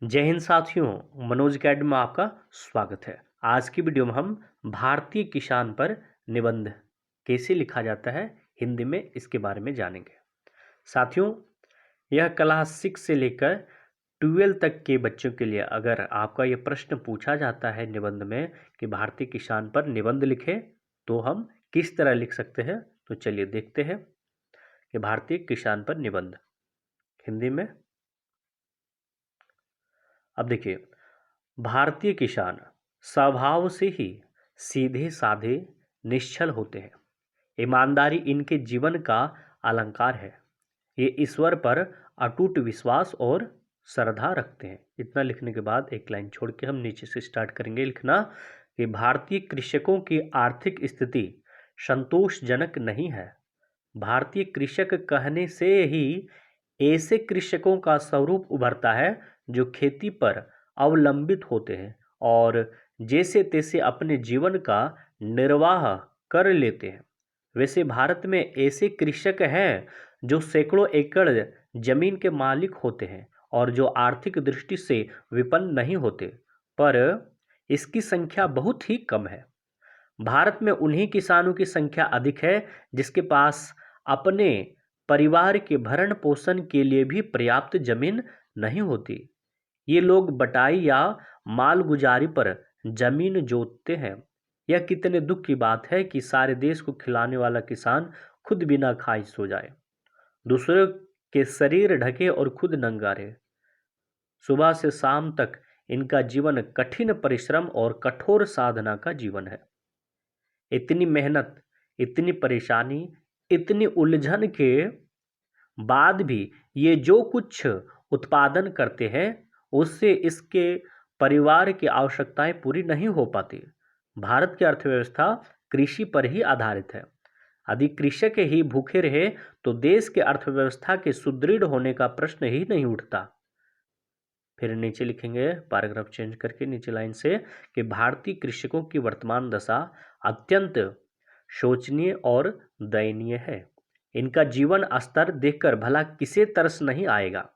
जय हिंद साथियों, मनोज अकेडमी में आपका स्वागत है। आज की वीडियो में हम भारतीय किसान पर निबंध कैसे लिखा जाता है हिंदी में इसके बारे में जानेंगे। साथियों, यह क्लास 6 से लेकर 12 तक के बच्चों के लिए अगर आपका यह प्रश्न पूछा जाता है निबंध में कि भारतीय किसान पर निबंध लिखें तो हम किस तरह लिख सकते हैं, तो चलिए देखते हैं कि भारतीय किसान पर निबंध हिंदी में। अब देखिए, भारतीय किसान स्वभाव से ही सीधे साधे निश्चल होते हैं। ईमानदारी इनके जीवन का अलंकार है। ये ईश्वर पर अटूट विश्वास और श्रद्धा रखते हैं। इतना लिखने के बाद एक लाइन छोड़ के हम नीचे से स्टार्ट करेंगे लिखना कि भारतीय कृषकों की आर्थिक स्थिति संतोषजनक नहीं है। भारतीय कृषक कहने से ही ऐसे कृषकों का स्वरूप उभरता है जो खेती पर अवलंबित होते हैं और जैसे तैसे अपने जीवन का निर्वाह कर लेते हैं। वैसे भारत में ऐसे कृषक हैं जो सैकड़ों एकड़ जमीन के मालिक होते हैं और जो आर्थिक दृष्टि से विपन्न नहीं होते, पर इसकी संख्या बहुत ही कम है। भारत में उन्हीं किसानों की संख्या अधिक है जिसके पास अपने परिवार के भरण पोषण के लिए भी पर्याप्त जमीन नहीं होती। ये लोग बटाई या मालगुजारी पर जमीन जोतते हैं। यह कितने दुख की बात है कि सारे देश को खिलाने वाला किसान खुद बिना खाए सो जाए, दूसरों के शरीर ढके और खुद नंगा रहे। सुबह से शाम तक इनका जीवन कठिन परिश्रम और कठोर साधना का जीवन है। इतनी मेहनत, इतनी परेशानी, इतनी उलझन के बाद भी ये जो कुछ उत्पादन करते हैं उससे इसके परिवार की आवश्यकताएं पूरी नहीं हो पाती। भारत की अर्थव्यवस्था कृषि पर ही आधारित है। यदि कृषक ही भूखे रहे तो देश के अर्थव्यवस्था के सुदृढ़ होने का प्रश्न ही नहीं उठता। फिर नीचे लिखेंगे पैराग्राफ चेंज करके नीचे लाइन से कि भारतीय कृषकों की वर्तमान दशा अत्यंत शोचनीय और दयनीय है। इनका जीवन स्तर देखकर भला किसे तरस नहीं आएगा।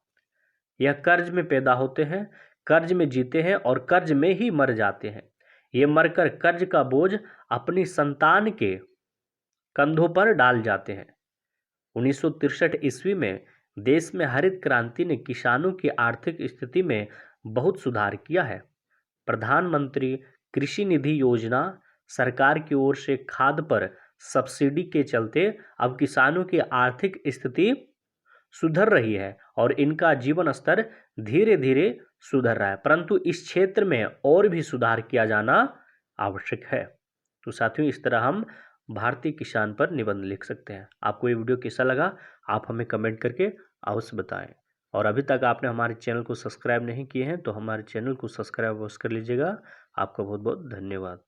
यह कर्ज में पैदा होते हैं, कर्ज में जीते हैं और कर्ज में ही मर जाते हैं। ये मरकर कर्ज का बोझ अपनी संतान के कंधों पर डाल जाते हैं। 1963 ईस्वी में देश में हरित क्रांति ने किसानों की आर्थिक स्थिति में बहुत सुधार किया है। प्रधानमंत्री कृषि निधि योजना, सरकार की ओर से खाद पर सब्सिडी के चलते अब किसानों की आर्थिक स्थिति सुधर रही है और इनका जीवन स्तर धीरे धीरे सुधर रहा है, परंतु इस क्षेत्र में और भी सुधार किया जाना आवश्यक है। तो साथियों, इस तरह हम भारतीय किसान पर निबंध लिख सकते हैं। आपको ये वीडियो कैसा लगा आप हमें कमेंट करके अवश्य बताएं। और अभी तक आपने हमारे चैनल को सब्सक्राइब नहीं किए हैं तो हमारे चैनल को सब्सक्राइब अवश्य कर लीजिएगा। आपका बहुत बहुत धन्यवाद।